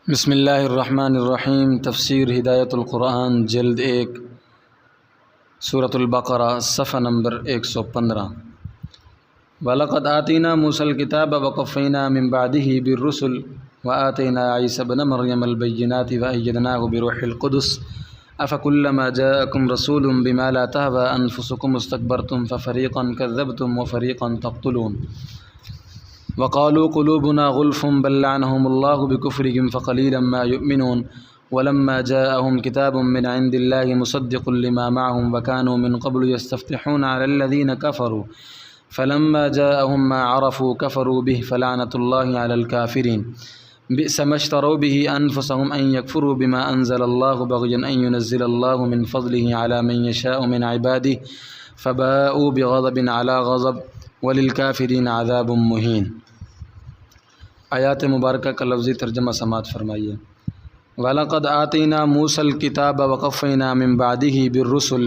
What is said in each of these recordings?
بسم اللہ الرحمن الرحیم۔ تفسیر ہدایت القرآن جلد 1 سورۃ البقرہ صفحہ نمبر 115۔ وَلَقَدْ آتَيْنَا مُوسَى الْكِتَابَ وَقَفَّيْنَا مِن بَعْدِهِ بِالرُّسُلِ وَآتَيْنَا عِيسَى ابْنَ مَرْيَمَ الْبَيِّنَاتِ وَأَيَّدْنَاهُ بِرُوحِ الْقُدُسِ أَفَكُلَّمَا جَاءَكُمْ رَسُولٌ بِمَا لَا تَهْوَىٰ أَنفُسُكُمُ اسْتَكْبَرْتُمْ فَفَرِيقًا كَذَّبْتُمْ وَفَرِيقًا تَقْتُلُونَ وقالوا قلوبنا غلف بل لعنهم الله بكفرهم فقليلا ما يؤمنون ولما جاءهم كتاب من عند الله مصدق لما معهم وكانوا من قبل يستفتحون على الذين كفروا فلما جاءهم ما عرفوا كفروا به فلعنة الله على الكافرين بئس ما اشتروا به أنفسهم أن يكفروا بما أنزل الله بغيا أن ينزل الله من فضله على من يشاء من عباده فباءوا بغضب على غضب وللكافرين عذاب مهين۔ آیات مبارکہ کا لفظی ترجمہ سماعت فرمائیے۔ وَلَقَدْ آتَيْنَا مُوسَى الْكِتَابَ وَقَفَّيْنَا مِن بَعْدِهِ بِالرُّسُلِ،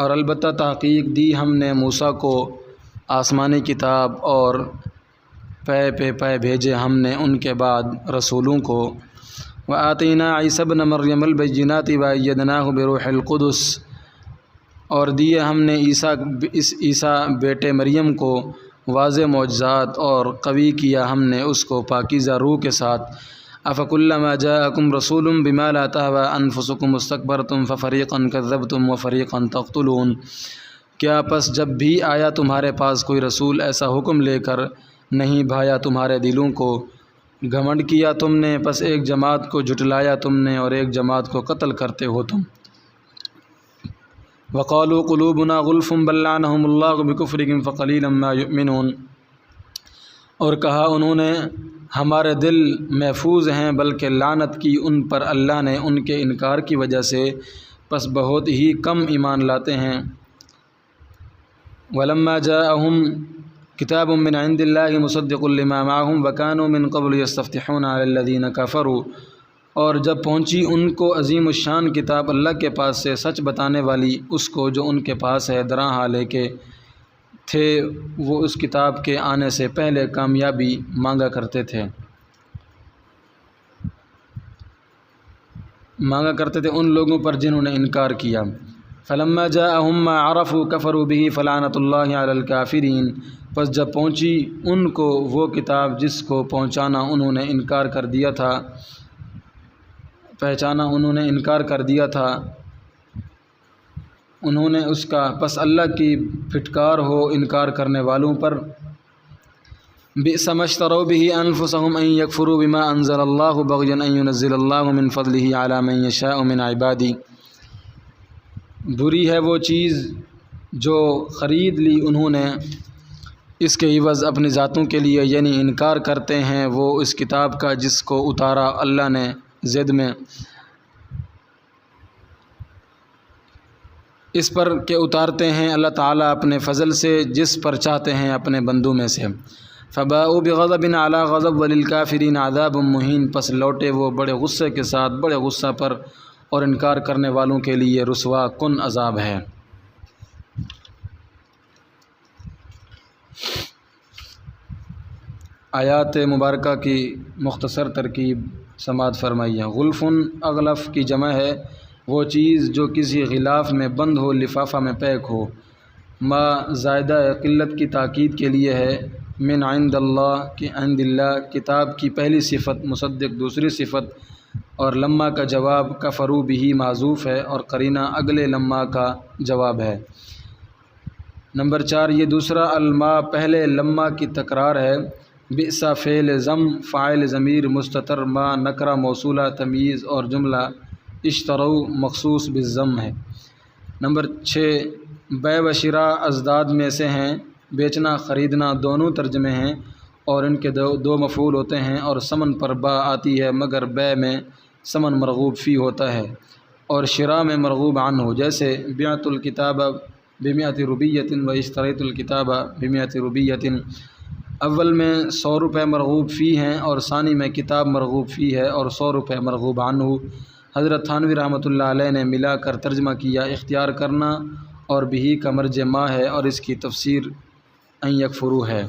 اور البتہ تحقیق دی ہم نے موسیٰ کو آسمانی کتاب اور پے بھیجے ہم نے ان کے بعد رسولوں کو۔ وَآتَيْنَا عِيسَى ابْنَ مَرْيَمَ الْبَيِّنَاتِ وَأَيَّدْنَاهُ بِرُوحِ الْقُدُسِ، اور دیے ہم نے عیسیٰ بیٹے مریم کو واضح معجزات اور قوی کیا ہم نے اس کو پاکیزہ روح کے ساتھ۔ افکلما جاءکم رسول بما لا تہوی انفسکم استکبرتم ففریقا کذبتم وفریقا تقتلون، کیا پس جب بھی آیا تمہارے پاس کوئی رسول ایسا حکم لے کر نہیں بھایا تمہارے دلوں کو، گھمنڈ کیا تم نے، پس ایک جماعت کو جھٹلایا تم نے اور ایک جماعت کو قتل کرتے ہو تم۔ وقالوا قلوبنا غلف بل لعنهم الله بكفرهم فقليلا ما يؤمنون، اور کہا انہوں نے ہمارے دل محفوظ ہیں بلکہ لعنت کی ان پر اللہ نے ان کے انکار کی وجہ سے، پس بہت ہی کم ایمان لاتے ہیں۔ ولما جاءهم كتاب من عند الله مصدق لما معهم وكانوا من قبل يستفتحون على الذين كفروا، اور جب پہنچی ان کو عظیم الشان کتاب اللہ کے پاس سے سچ بتانے والی اس کو جو ان کے پاس ہے، دراں حالے کے تھے وہ اس کتاب کے آنے سے پہلے کامیابی مانگا کرتے تھے ان لوگوں پر جنہوں نے انکار کیا۔ فلما جاءهم ما عرفوا كفروا به فلعنة الله على الكافرين، پس جب پہنچی ان کو وہ کتاب جس کو پہنچانا انہوں نے انکار کر دیا تھا انہوں نے اس کا، پس اللہ کی پھٹکار ہو انکار کرنے والوں پر۔ بئس ما اشتروا به انفسهم ان يكفروا بما انزل الله بغيا ان ينزل الله من فضله على من يشاء من عباده، بری ہے وہ چیز جو خرید لی انہوں نے اس کے عوض اپنی ذاتوں کے لیے، یعنی انکار کرتے ہیں وہ اس کتاب کا جس کو اتارا اللہ نے ضد میں اس پر کہ اتارتے ہیں اللہ تعالیٰ اپنے فضل سے جس پر چاہتے ہیں اپنے بندوں میں سے۔ فباؤوا بغضب علی غضب وللکافرین عذاب مہین، پس لوٹے وہ بڑے غصے کے ساتھ بڑے غصہ پر، اور انکار کرنے والوں کے لیے رسوا کن عذاب ہے۔ آیات مبارکہ کی مختصر ترکیب سماعت فرمائیے۔ غلفن اغلف کی جمع ہے وہ چیز جو کسی غلاف میں بند ہو، لفافہ میں پیک ہو۔ ما زائدہ قلت کی تاکید کے لیے ہے۔ من عند اللہ کہ عند اللہ کتاب کی پہلی صفت، مصدق دوسری صفت، اور لما کا جواب کفروا بہ معذوف ہے اور قرینہ اگلے لما کا جواب ہے۔ نمبر 4، یہ دوسرا الما پہلے لما کی تکرار ہے۔ بئس فعل ضم فاعل ضمیر مستتر، ما نکرہ موصولہ تمییز، اور جملہ اشتروا مخصوص بالضم ہے۔ نمبر 6، بے و شراء ازداد میں سے ہیں، بیچنا خریدنا دونوں ترجمے ہیں اور ان کے دو مفعول ہوتے ہیں، اور سمن پر با آتی ہے مگر بے میں سمن مرغوب فی ہوتا ہے اور شراء میں مرغوب عنہ، جیسے بعت الکتاب بمئۃ ربیۃ و اشتریت الکتاب بمئۃ ربیۃ۔ اول میں 100 روپے مرغوب فی ہیں اور ثانی میں کتاب مرغوب فی ہے اور 100 روپے مرغوب عنہ۔ حضرت تھانوی رحمۃ اللہ علیہ نے ملا کر ترجمہ کیا، اختیار کرنا اور بہی کا مرجع ما ہے اور اس کی تفسیر ان یکفروا ہے۔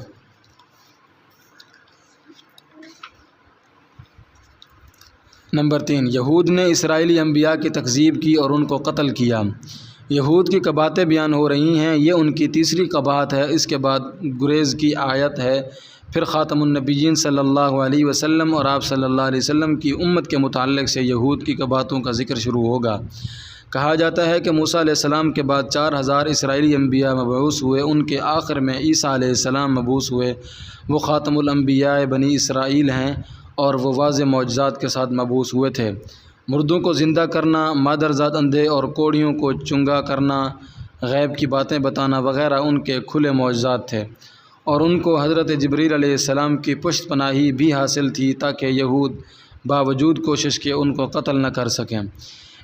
نمبر 3، یہود نے اسرائیلی انبیاء کی تکذیب کی اور ان کو قتل کیا۔ یہود کی قباحتیں بیان ہو رہی ہیں، یہ ان کی تیسری قباحت ہے۔ اس کے بعد گریز کی آیت ہے، پھر خاتم النبیین صلی اللہ علیہ وسلم اور آپ صلی اللہ علیہ وسلم کی امت کے متعلق سے یہود کی قباحتوں کا ذکر شروع ہوگا۔ کہا جاتا ہے کہ موسیٰ علیہ السلام کے بعد 4000 اسرائیلی انبیاء مبعوث ہوئے، ان کے آخر میں عیسیٰ علیہ السلام مبعوث ہوئے۔ وہ خاتم الانبیاء بنی اسرائیل ہیں اور وہ واضح معجزات کے ساتھ مبعوث ہوئے تھے۔ مردوں کو زندہ کرنا، مادرزاد اندھے اور کوڑیوں کو چنگا کرنا، غیب کی باتیں بتانا وغیرہ ان کے کھلے معجزات تھے، اور ان کو حضرت جبریل علیہ السلام کی پشت پناہی بھی حاصل تھی تاکہ یہود باوجود کوشش کے ان کو قتل نہ کر سکیں۔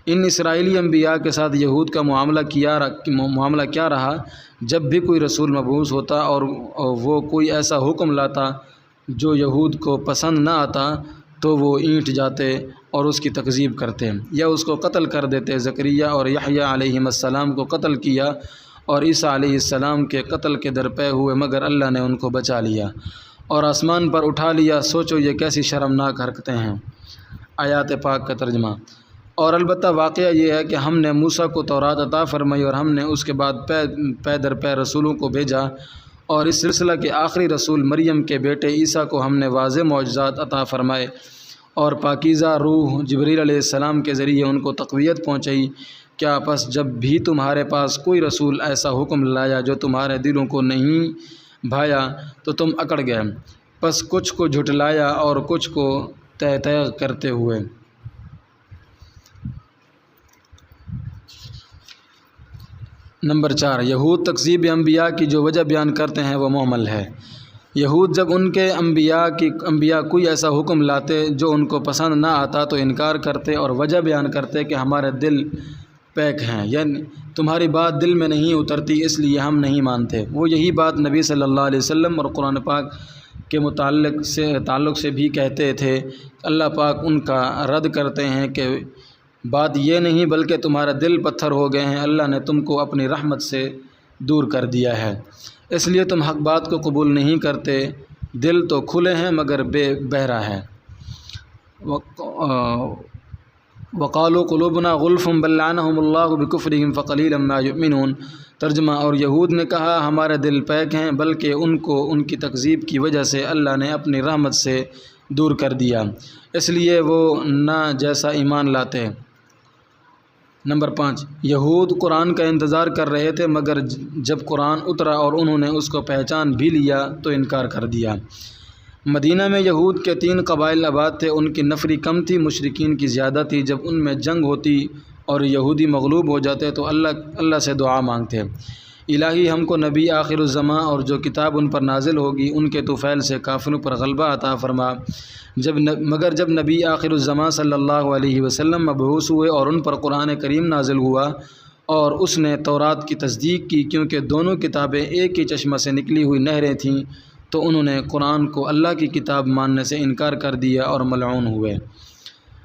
ان اسرائیلی انبیاء کے ساتھ یہود کا معاملہ کیا رہا؟ جب بھی کوئی رسول مبعوث ہوتا اور وہ کوئی ایسا حکم لاتا جو یہود کو پسند نہ آتا تو وہ اینٹ جاتے اور اس کی تکذیب کرتے یا اس کو قتل کر دیتے۔ زکریا اور یحییٰ علیہ السلام کو قتل کیا اور عیسیٰ علیہ السلام کے قتل کے درپے ہوئے، مگر اللہ نے ان کو بچا لیا اور آسمان پر اٹھا لیا۔ سوچو یہ کیسی شرمناک حرکتیں ہیں۔ آیات پاک کا ترجمہ۔ اور البتہ واقعہ یہ ہے کہ ہم نے موسیٰ کو تورات عطا فرمائی اور ہم نے اس کے بعد پے در پے رسولوں کو بھیجا، اور اس سلسلہ کے آخری رسول مریم کے بیٹے عیسیٰ کو ہم نے واضح معجزات عطا فرمائے اور پاکیزہ روح جبریل علیہ السلام کے ذریعے ان کو تقویت پہنچائی۔ کیا پس جب بھی تمہارے پاس کوئی رسول ایسا حکم لایا جو تمہارے دلوں کو نہیں بھایا تو تم اکڑ گئے، پس کچھ کو جھٹلایا اور کچھ کو تیغ کرتے ہوئے۔ نمبر 4، یہود تکذیب انبیاء کی جو وجہ بیان کرتے ہیں وہ محمل ہے۔ یہود جب ان کے انبیاء کوئی ایسا حکم لاتے جو ان کو پسند نہ آتا تو انکار کرتے اور وجہ بیان کرتے کہ ہمارے دل پیک ہیں، یعنی تمہاری بات دل میں نہیں اترتی اس لیے ہم نہیں مانتے۔ وہ یہی بات نبی صلی اللہ علیہ وسلم اور قرآن پاک کے تعلق سے بھی کہتے تھے۔ اللہ پاک ان کا رد کرتے ہیں کہ بات یہ نہیں بلکہ تمہارا دل پتھر ہو گئے ہیں، اللہ نے تم کو اپنی رحمت سے دور کر دیا ہے، اس لیے تم حق بات کو قبول نہیں کرتے۔ دل تو کھلے ہیں مگر بہرا ہے۔ وقالوا قلوبنا غلف بل لعنهم الله بكفرهم فقليلا ما يؤمنون۔ ترجمہ۔ اور یہود نے کہا ہمارے دل پیک ہیں، بلکہ ان کو ان کی تکذیب کی وجہ سے اللہ نے اپنی رحمت سے دور کر دیا، اس لیے وہ نہ جیسا ایمان لاتے۔ نمبر 5، یہود قرآن کا انتظار کر رہے تھے مگر جب قرآن اترا اور انہوں نے اس کو پہچان بھی لیا تو انکار کر دیا۔ مدینہ میں یہود کے 3 قبائل آباد تھے، ان کی نفری کم تھی، مشرکین کی زیادہ تھی۔ جب ان میں جنگ ہوتی اور یہودی مغلوب ہو جاتے تو اللہ سے دعا مانگتے، الہی ہم کو نبی آخر الزماں اور جو کتاب ان پر نازل ہوگی ان کے طفیل سے کافروں پر غلبہ عطا فرما۔ مگر جب نبی آخر الزماں صلی اللہ علیہ وسلم مبعوث ہوئے اور ان پر قرآن کریم نازل ہوا اور اس نے تورات کی تصدیق کی، کیونکہ دونوں کتابیں ایک ہی چشمہ سے نکلی ہوئی نہریں تھیں، تو انہوں نے قرآن کو اللہ کی کتاب ماننے سے انکار کر دیا اور ملعون ہوئے۔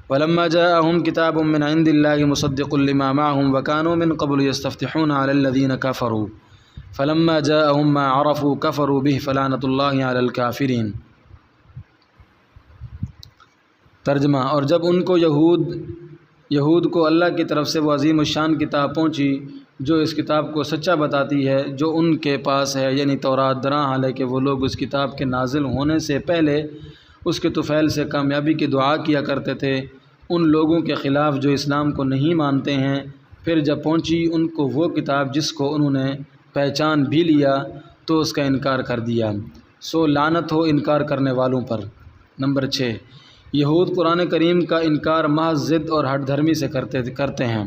وَلَمَّا جَاءَهُمْ كِتَابٌ مِّنْ عِندِ اللَّهِ مُصَدِّقٌ لِّمَا مَعَهُمْ وَكَانُوا مِن قَبْلُ يَسْتَفْتِحُونَ عَلَى الَّذِينَ كَفَرُوا فَلَمَّا جَاءَهُم مَّا عَرَفُوا كَفَرُوا بِهِ فَلَعْنَةُ اللَّهِ عَلَى الْكَافِرِينَ۔ ترجمہ۔ اور جب ان کو یہود کو اللہ کی طرف سے وہ عظیم الشان کتاب پہنچی جو اس کتاب کو سچا بتاتی ہے جو ان کے پاس ہے، یعنی تورات، درا حالانکہ وہ لوگ اس کتاب کے نازل ہونے سے پہلے اس کے طفیل سے کامیابی کی دعا کیا کرتے تھے، ان لوگوں کے خلاف جو اسلام کو نہیں مانتے ہیں۔ پھر جب پہنچی ان کو وہ کتاب جس کو انہوں نے پہچان بھی لیا تو اس کا انکار کر دیا، سو لعنت ہو انکار کرنے والوں پر۔ نمبر 6، یہود قرآن کریم کا انکار محض ضد اور ہٹ دھرمی سے کرتے ہیں۔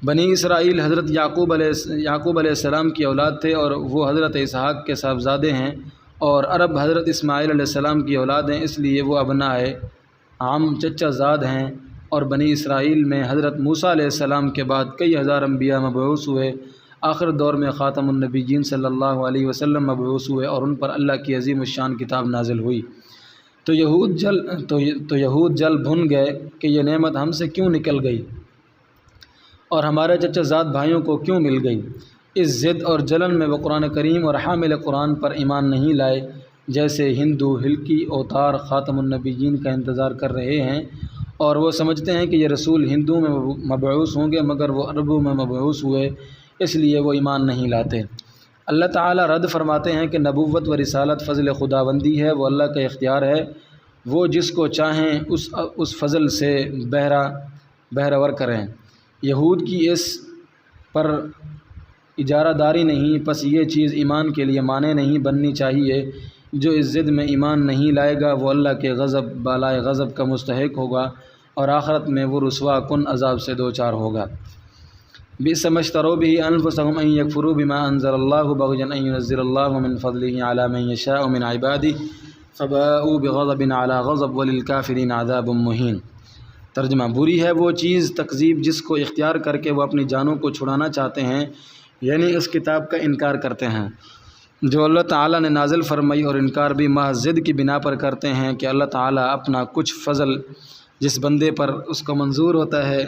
بنی اسرائیل حضرت یعقوب علیہ السلام کی اولاد تھے اور وہ حضرت اسحاق کے صاحبزادے ہیں، اور عرب حضرت اسماعیل علیہ السلام کی اولاد ہیں، اس لیے وہ ابنائے عم چچا زاد ہیں۔ اور بنی اسرائیل میں حضرت موسیٰ علیہ السلام کے بعد کئی ہزار انبیاء مبعوث ہوئے، آخر دور میں خاتم النبیین صلی اللہ علیہ وسلم مبعوث ہوئے اور ان پر اللہ کی عظیم الشان کتاب نازل ہوئی۔ تو یہود جل بھن گئے کہ یہ نعمت ہم سے کیوں نکل گئی اور ہمارے چچا زاد بھائیوں کو کیوں مل گئی۔ اس ضد اور جلن میں وہ قرآن کریم اور حامل قرآن پر ایمان نہیں لائے، جیسے ہندو ہلکی اوتار خاتم النبیین کا انتظار کر رہے ہیں اور وہ سمجھتے ہیں کہ یہ رسول ہندوؤں میں مبعوث ہوں گے مگر وہ عربوں میں مبعوث ہوئے، اس لیے وہ ایمان نہیں لاتے۔ اللہ تعالیٰ رد فرماتے ہیں کہ نبوت و رسالت فضل خداوندی ہے، وہ اللہ کا اختیار ہے، وہ جس کو چاہیں اس فضل سے بہرور کریں۔ یہود کی اس پر اجارہ داری نہیں، پس یہ چیز ایمان کے لیے مانع نہیں بننی چاہیے۔ جو اس ضد میں ایمان نہیں لائے گا وہ اللہ کے غضب بالائے غضب کا مستحق ہوگا اور آخرت میں وہ رسوا کن عذاب سے دوچار ہوگا۔ بئس ما اشتروا به انفسهم ان يكفروا بما انزل الله بغيا ان ينزل الله من فضله على من يشاء من عباده فباءوا بغضب على غضب وللكافرين عذاب مهين۔ ترجمہ، بری ہے وہ چیز تکذیب جس کو اختیار کر کے وہ اپنی جانوں کو چھڑانا چاہتے ہیں، یعنی اس کتاب کا انکار کرتے ہیں جو اللہ تعالیٰ نے نازل فرمائی، اور انکار بھی محض ضد کی بنا پر کرتے ہیں کہ اللہ تعالیٰ اپنا کچھ فضل جس بندے پر اس کو منظور ہوتا ہے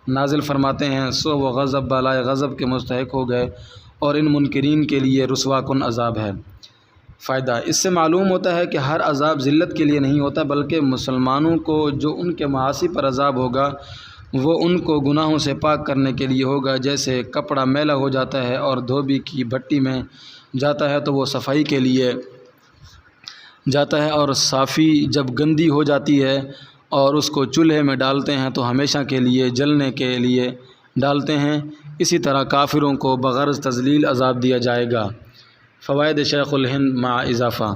نازل فرماتے ہیں، سو وہ غضب بالائے غضب کے مستحق ہو گئے، اور ان منکرین کے لیے رسوا کن عذاب ہے۔ فائدہ، اس سے معلوم ہوتا ہے کہ ہر عذاب ذلت کے لیے نہیں ہوتا، بلکہ مسلمانوں کو جو ان کے معاصی پر عذاب ہوگا وہ ان کو گناہوں سے پاک کرنے کے لیے ہوگا۔ جیسے کپڑا میلا ہو جاتا ہے اور دھوبی کی بھٹی میں جاتا ہے تو وہ صفائی کے لیے جاتا ہے، اور صافی جب گندی ہو جاتی ہے اور اس کو چولہے میں ڈالتے ہیں تو ہمیشہ کے لیے جلنے کے لیے ڈالتے ہیں، اسی طرح کافروں کو بغرض تذلیل عذاب دیا جائے گا۔ فوائد شیخ الہند مع اضافہ۔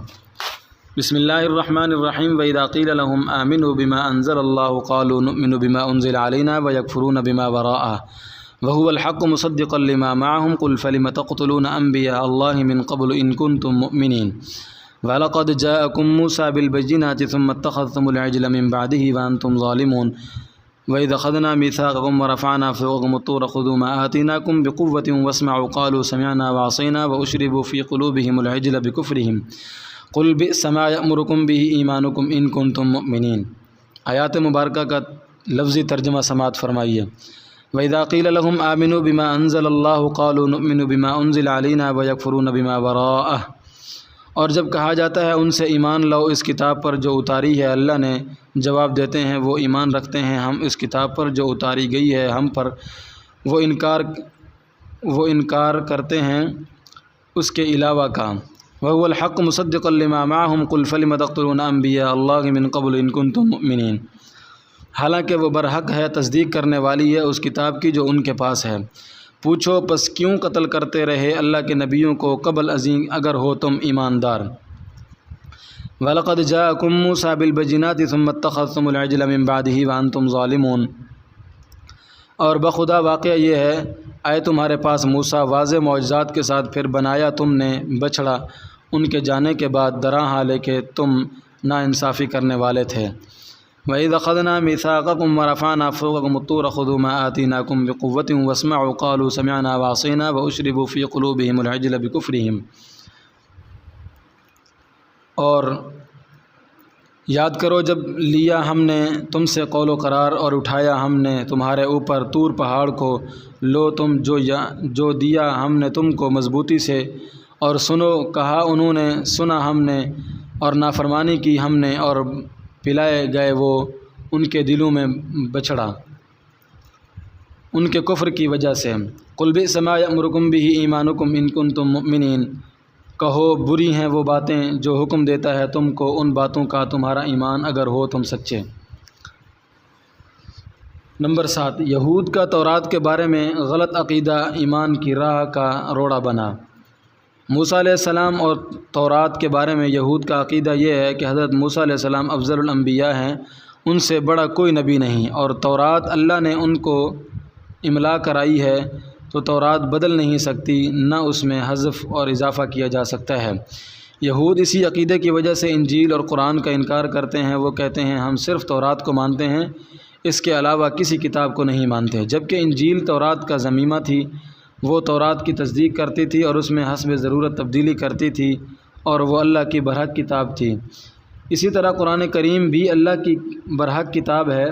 بسم اللہ الرحمن الرحیم۔ وَإِذَا قِيلَ لَهُمْ آمِنُوا بِمَا أَنزَلَ اللَّهُ قَالُوا نُؤْمِنُ بِمَا أُنزِلَ عَلَيْنَا وَيَكْفُرُونَ بِمَا وَرَاءَهُ وَهُوَ الْحَقُّ مُصَدِّقًا لِمَا مَعَهُمْ قُلْ فَلِمَ تَقْتُلُونَ أَنْبِيَاءَ اللَّهِ مِنْ قَبْلُ إِنْ كُنْتُمْ مُؤْمِنِينَ وَلَقَدْ جَاءَكُمْ مُوسَى بِالْبَيِّنَاتِ ثُمَّ اتَّخَذْتُمُ الْعِجْلَ مِنْ بَعْدِهِ وَأَنْتُمْ ظَالِمُونَ وَإِذْ أَخَذْنَا مِيثَاقَكُمْ وَرَفَعْنَا فَوْقَكُمُ الطُّورَ خُذُوا مَا آتَيْنَاكُمْ بِقُوَّةٍ وَاسْمَعُوا قَالُوا سَمِعْنَا وَعَصَيْنَا وَأُشْرِبُوا فِي قُلُوبِهِمُ الْعِجْلَ بِكُفْرِهِمْ قُلْ بِئْسَ مَا يَأْمُرُكُمْ بِهِ إِيمَانُكُمْ إِن كُنتُم مُؤْمِنِينَ۔ آیات مبارکہ کا لفظی ترجمہ سماعت فرمائیے۔ وَإِذَا قِيلَ لَهُمْ آمِنُوا بِمَا أَنزَلَ اللَّهُ قَالُوا نُؤْمِنُ بِمَا أُنزِلَ عَلَيْنَا وَيَكْفُرُونَ بِمَا وَرَاءَهُ۔ اور جب کہا جاتا ہے ان سے ایمان لاؤ اس کتاب پر جو اتاری ہے اللہ نے، جواب دیتے ہیں وہ ایمان رکھتے ہیں ہم اس کتاب پر جو اتاری گئی ہے ہم پر، وہ انکار کرتے ہیں اس کے علاوہ کا۔ وَهُوَ الْحَقُّ مُصَدِّقًا لِمَا مَعَهُمْ قُلْ فَلِمَ تَقْتُلُونَ أَنْبِيَاءَ اللَّهِ مِنْ قَبْلُ إِنْ كُنْتُمْ مُؤْمِنِينَ۔ حالانکہ وہ برحق ہے، تصدیق کرنے والی ہے اس کتاب کی جو ان کے پاس ہے۔ پوچھو پس کیوں قتل کرتے رہے اللہ کے نبیوں کو قبل ازیں اگر ہو تم ایماندار۔ وَلَقَدْ جَاءَكُمْ مُوسَى بِالْبَيِّنَاتِ ثُمَّ اتَّخَذْتُمُ الْعِجْلَ مِنْ بَعْدِهِ وَأَنْتُمْ ظَالِمُونَ۔ اور بخدا واقعہ یہ ہے آئے تمہارے پاس موسیٰ واضح معجزات کے ساتھ، پھر بنایا تم نے بچھڑا ان کے جانے کے بعد، درا حالے کہ تم ناانصافی کرنے والے تھے۔ وَإِذْ أَخَذْنَا مِيثَاقَكُمْ وَرَفَعْنَا فَوْقَكُمُ الطُّورَ خُذُوا مَا آتَيْنَاكُمْ بِقُوَّةٍ وَاسْمَعُوا قَالُوا سَمِعْنَا وَعَصَيْنَا وَأُشْرِبُوا فِي قُلُوبِهِمُ الْعِجْلَ بِكُفْرِهِمْ۔ اور یاد کرو جب لیا ہم نے تم سے قول و قرار اور اٹھایا ہم نے تمہارے اوپر طور پہاڑ کو، لو تم جو دیا ہم نے تم کو مضبوطی سے، اور سنو کہا انہوں نے، سنا ہم نے، اور نافرمانی کی ہم نے، اور پلائے گئے وہ ان کے دلوں میں بچھڑا ان کے کفر کی وجہ سے۔ قُلْ بِئْسَ مَا يَأْمُرُكُمْ بِهِ إِيمَانُكُمْ إِن كُنتُم مُؤْمِنِينَ۔ کہو بری ہیں وہ باتیں جو حکم دیتا ہے تم کو ان باتوں کا تمہارا ایمان اگر ہو تم سچے۔ نمبر 7، یہود کا تورات کے بارے میں غلط عقیدہ ایمان کی راہ کا روڑا بنا۔ موسیٰ علیہ السلام اور تورات کے بارے میں یہود کا عقیدہ یہ ہے کہ حضرت موسیٰ علیہ السلام افضل الانبیاء ہیں، ان سے بڑا کوئی نبی نہیں، اور تورات اللہ نے ان کو املا کرائی ہے تو تورات بدل نہیں سکتی، نہ اس میں حذف اور اضافہ کیا جا سکتا ہے۔ یہود اسی عقیدے کی وجہ سے انجیل اور قرآن کا انکار کرتے ہیں۔ وہ کہتے ہیں ہم صرف تورات کو مانتے ہیں، اس کے علاوہ کسی کتاب کو نہیں مانتے، جبکہ انجیل تورات کا ضمیمہ تھی، وہ تورات کی تصدیق کرتی تھی اور اس میں حسب ضرورت تبدیلی کرتی تھی، اور وہ اللہ کی برحق کتاب تھی۔ اسی طرح قرآن کریم بھی اللہ کی برحق کتاب ہے،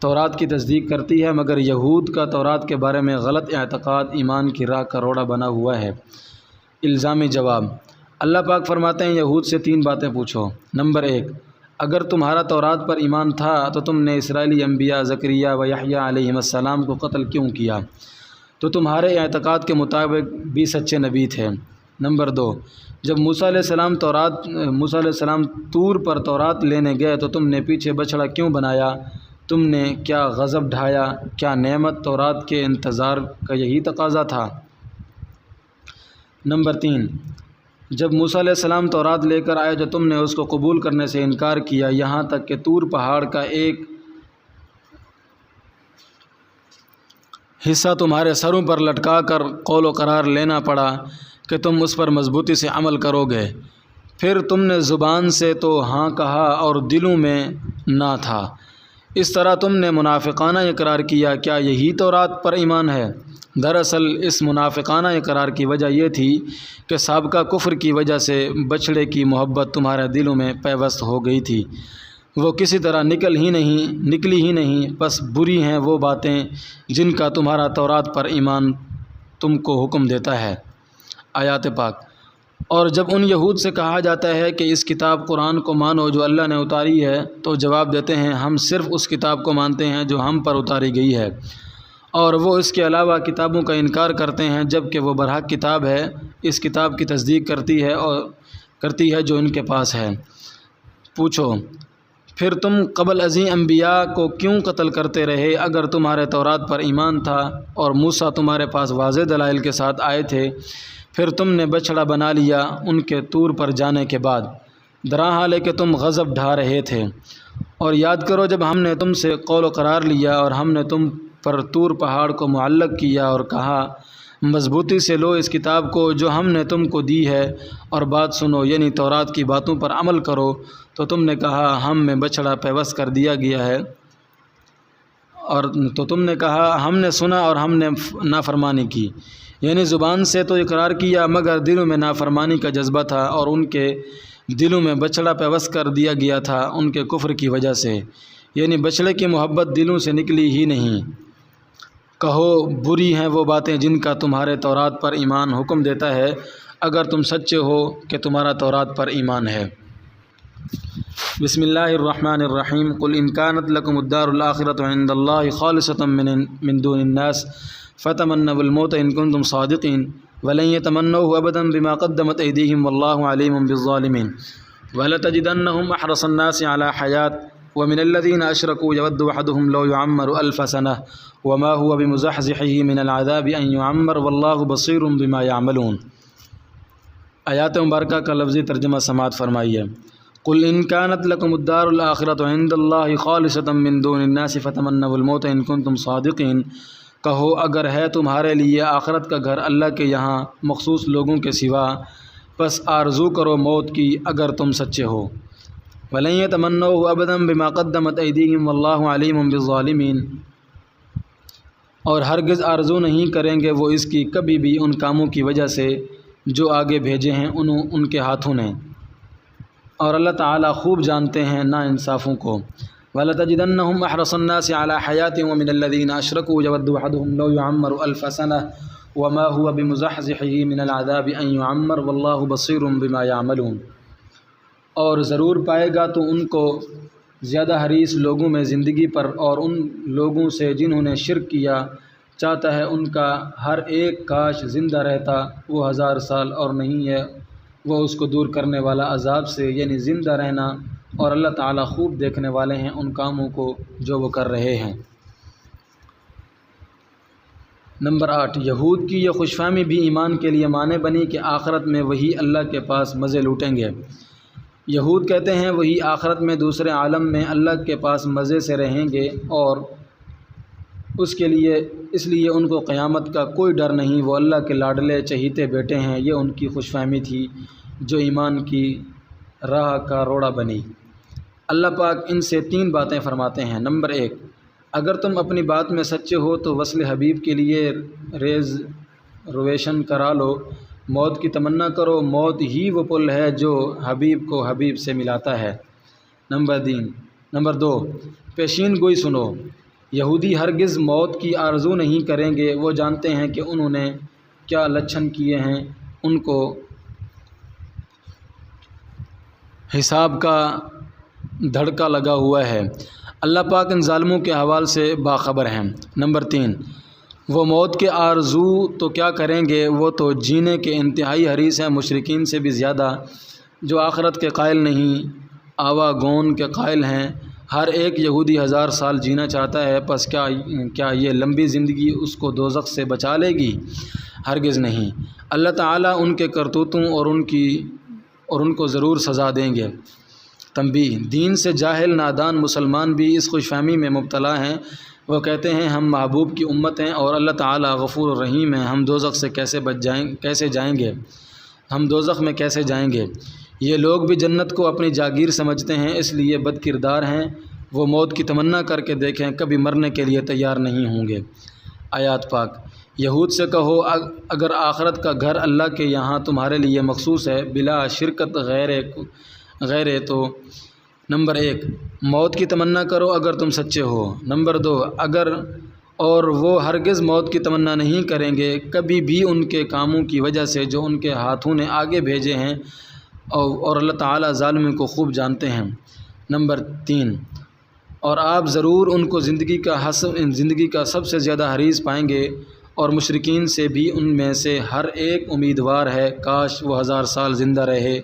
تورات کی تصدیق کرتی ہے، مگر یہود کا تورات کے بارے میں غلط اعتقاد ایمان کی راہ کا روڑا بنا ہوا ہے۔ الزامی جواب۔ اللہ پاک فرماتے ہیں یہود سے 3 باتیں پوچھو۔ نمبر 1، اگر تمہارا تورات پر ایمان تھا تو تم نے اسرائیلی انبیاء زکریا و یحییٰ علیہم السلام کو قتل کیوں کیا؟ تو تمہارے اعتقاد کے مطابق بھی سچے نبی تھے۔ نمبر 2، جب موسیٰ علیہ السلام طور پر تورات لینے گئے تو تم نے پیچھے بچھڑا کیوں بنایا؟ تم نے کیا غضب ڈھایا؟ کیا نعمت تورات کے انتظار کا یہی تقاضا تھا؟ نمبر 3، جب موسیٰ علیہ السلام تورات لے کر آئے تو تم نے اس کو قبول کرنے سے انکار کیا، یہاں تک کہ طور پہاڑ کا ایک حصہ تمہارے سروں پر لٹکا کر قول و قرار لینا پڑا کہ تم اس پر مضبوطی سے عمل کرو گے۔ پھر تم نے زبان سے تو ہاں کہا اور دلوں میں نہ تھا، اس طرح تم نے منافقانہ اقرار کیا۔ کیا یہی تورات پر ایمان ہے؟ دراصل اس منافقانہ اقرار کی وجہ یہ تھی کہ سابقہ کفر کی وجہ سے بچھڑے کی محبت تمہارے دلوں میں پیوست ہو گئی تھی، وہ کسی طرح نکلی ہی نہیں، بس بری ہیں وہ باتیں جن کا تمہارا تورات پر ایمان تم کو حکم دیتا ہے۔ آیات پاک۔ اور جب ان یہود سے کہا جاتا ہے کہ اس کتاب قرآن کو مانو جو اللہ نے اتاری ہے، تو جواب دیتے ہیں ہم صرف اس کتاب کو مانتے ہیں جو ہم پر اتاری گئی ہے، اور وہ اس کے علاوہ کتابوں کا انکار کرتے ہیں، جب کہ وہ برحق کتاب ہے، اس کتاب کی تصدیق کرتی ہے جو ان کے پاس ہے۔ پوچھو پھر تم قبل ازیں انبیاء کو کیوں قتل کرتے رہے؟ اگر تمہارے تورات پر ایمان تھا اور موسیٰ تمہارے پاس واضح دلائل کے ساتھ آئے تھے، پھر تم نے بچھڑا بنا لیا ان کے طور پر جانے کے بعد، درحال ہے کہ تم غضب ڈھا رہے تھے۔ اور یاد کرو جب ہم نے تم سے قول و قرار لیا اور ہم نے تم پر طور پہاڑ کو معلق کیا اور کہا مضبوطی سے لو اس کتاب کو جو ہم نے تم کو دی ہے اور بات سنو، یعنی تورات کی باتوں پر عمل کرو، تو تم نے کہا ہم میں بچھڑا پیوست کر دیا گیا ہے، اور تو تم نے کہا ہم نے سنا اور ہم نے نافرمانی کی، یعنی زبان سے تو اقرار کیا مگر دلوں میں نافرمانی کا جذبہ تھا، اور ان کے دلوں میں بچھڑا پیوست کر دیا گیا تھا ان کے کفر کی وجہ سے، یعنی بچھڑے کی محبت دلوں سے نکلی ہی نہیں۔ کہو بری ہیں وہ باتیں جن کا تمہارے تورات پر ایمان حکم دیتا ہے، اگر تم سچے ہو کہ تمہارا تورات پر ایمان ہے۔ بسم اللہ الرحمن الرحیم۔ قل ان کانت لکم الدار الآخرۃ عند اللہ خالصۃ من دون الناس فتمنوا الموت ان کنتم صادقین ولن یتمنوه ابدا بما قدمت ایدیہم واللہ علیم بالظالمین ولتجدنہم احرص الناس علی حیات ومن الذین اشرکوا یود احدہم لو یعمر الف سنہ وما هو بمزحزحہ من العذاب ان یعمر واللہ بصیر بما یعملون۔ آیات مبارکہ کا لفظی ترجمہ سماعت فرمائیے۔ قل ان کانت لکم الدار الآخرۃ عند اللہ خالصۃ من دون الناس فتمنوا الموت ان کنتم صادقین۔ کہو اگر ہے تمہارے لیے آخرت کا گھر اللہ کے یہاں مخصوص لوگوں کے سوا، پس آرزو کرو موت کی اگر تم سچے ہو۔ وَلَن يَتَمَنَّوْهُ أَبَدًا بِمَا قَدَّمَتْ أَيْدِيهِمْ وَاللَّهُ عَلِيمٌ بِالظَّالِمِينَ۔ اور ہرگز آرزو نہیں کریں گے وہ اس کی کبھی بھی ان کاموں کی وجہ سے جو آگے بھیجے ہیں ان کے ہاتھوں نے، اور اللہ تعالیٰ خوب جانتے ہیں نا انصافوں کو۔ وَلَتَجِدَنَّهُمْ أَحْرَصَ النَّاسِ عَلَى حَيَاةٍ وَمِنَ الَّذِينَ أَشْرَكُوا يَوَدُّ أَحَدُهُمْ لَوْ يُعَمَّرُ أَلْفَ سَنَةٍ وَمَا هُوَ بِمُزَحْزِحِهِ مِنَ الْعَذَابِ أَن يُعَمَّرَ وَاللَّهُ بَصِيرٌ بِمَا يَعْمَلُونَ۔ اور ضرور پائے گا تو ان کو زیادہ حریص لوگوں میں زندگی پر، اور ان لوگوں سے جنہوں نے شرک کیا چاہتا ہے ان کا ہر ایک کاش زندہ رہتا وہ 1000 سال، اور نہیں ہے وہ اس کو دور کرنے والا عذاب سے، یعنی زندہ رہنا، اور اللہ تعالیٰ خوب دیکھنے والے ہیں ان کاموں کو جو وہ کر رہے ہیں۔ نمبر 8، یہود کی یہ خوش فہمی بھی ایمان کے لیے مانے بنی کہ آخرت میں وہی اللہ کے پاس مزے لوٹیں گے۔ یہود کہتے ہیں وہی آخرت میں دوسرے عالم میں اللہ کے پاس مزے سے رہیں گے، اور اس لیے ان کو قیامت کا کوئی ڈر نہیں، وہ اللہ کے لاڈلے چہیتے بیٹے ہیں۔ یہ ان کی خوش فہمی تھی جو ایمان کی راہ کا روڑا بنی۔ اللہ پاک ان سے 3 باتیں فرماتے ہیں۔ نمبر 1، اگر تم اپنی بات میں سچے ہو تو وصل حبیب کے لیے ریزرویشن کرا لو، موت کی تمنا کرو، موت ہی وہ پل ہے جو حبیب کو حبیب سے ملاتا ہے۔ نمبر 2، پیشین گوئی سنو، یہودی ہرگز موت کی آرزو نہیں کریں گے، وہ جانتے ہیں کہ انہوں نے کیا لچھن کیے ہیں، ان کو حساب کا دھڑکا لگا ہوا ہے۔ اللہ پاک ان ظالموں کے حوال سے باخبر ہیں۔ نمبر 3، وہ موت کے آرزو تو کیا کریں گے، وہ تو جینے کے انتہائی حریص ہیں، مشرکین سے بھی زیادہ، جو آخرت کے قائل نہیں، آواگون کے قائل ہیں۔ ہر ایک یہودی 1000 سال جینا چاہتا ہے، پس کیا یہ لمبی زندگی اس کو دوزخ سے بچا لے گی؟ ہرگز نہیں۔ اللہ تعالیٰ ان کے کرتوتوں اور ان کو ضرور سزا دیں گے۔ تنبیہ: دین سے جاہل نادان مسلمان بھی اس خوش فہمی میں مبتلا ہیں، وہ کہتے ہیں ہم محبوب کی امت ہیں اور اللہ تعالیٰ غفور الرحیم ہیں، ہم دوزخ سے کیسے جائیں گے، ہم دوزخ میں کیسے جائیں گے؟ یہ لوگ بھی جنت کو اپنی جاگیر سمجھتے ہیں، اس لیے بد کردار ہیں۔ وہ موت کی تمنا کر کے دیکھیں، کبھی مرنے کے لیے تیار نہیں ہوں گے۔ آیات پاک: یہود سے کہو اگر آخرت کا گھر اللہ کے یہاں تمہارے لیے مخصوص ہے بلا شرکت غیر تو نمبر 1، موت کی تمنا کرو اگر تم سچے ہو۔ نمبر 2، اور وہ ہرگز موت کی تمنا نہیں کریں گے کبھی بھی ان کے کاموں کی وجہ سے جو ان کے ہاتھوں نے آگے بھیجے ہیں، اور اللہ تعالیٰ ظالموں کو خوب جانتے ہیں۔ نمبر 3، اور آپ ضرور ان کو زندگی کا سب سے زیادہ حریص پائیں گے، اور مشرکین سے بھی ان میں سے ہر ایک امیدوار ہے کاش وہ 1000 سال زندہ رہے،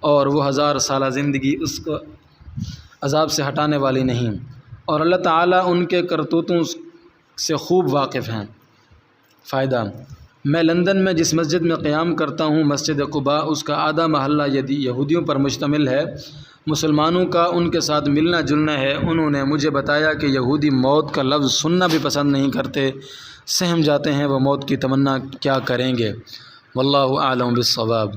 اور وہ 1000 سالہ زندگی اس کو عذاب سے ہٹانے والی نہیں، اور اللہ تعالیٰ ان کے کرتوتوں سے خوب واقف ہیں۔ فائدہ: میں لندن میں جس مسجد میں قیام کرتا ہوں، مسجد قباء، اس کا آدھا محلہ یہودیوں پر مشتمل ہے۔ مسلمانوں کا ان کے ساتھ ملنا جلنا ہے۔ انہوں نے مجھے بتایا کہ یہودی موت کا لفظ سننا بھی پسند نہیں کرتے، سہم جاتے ہیں وہ موت کی تمنا کیا کریں گے۔ واللہ اعلم بالصواب۔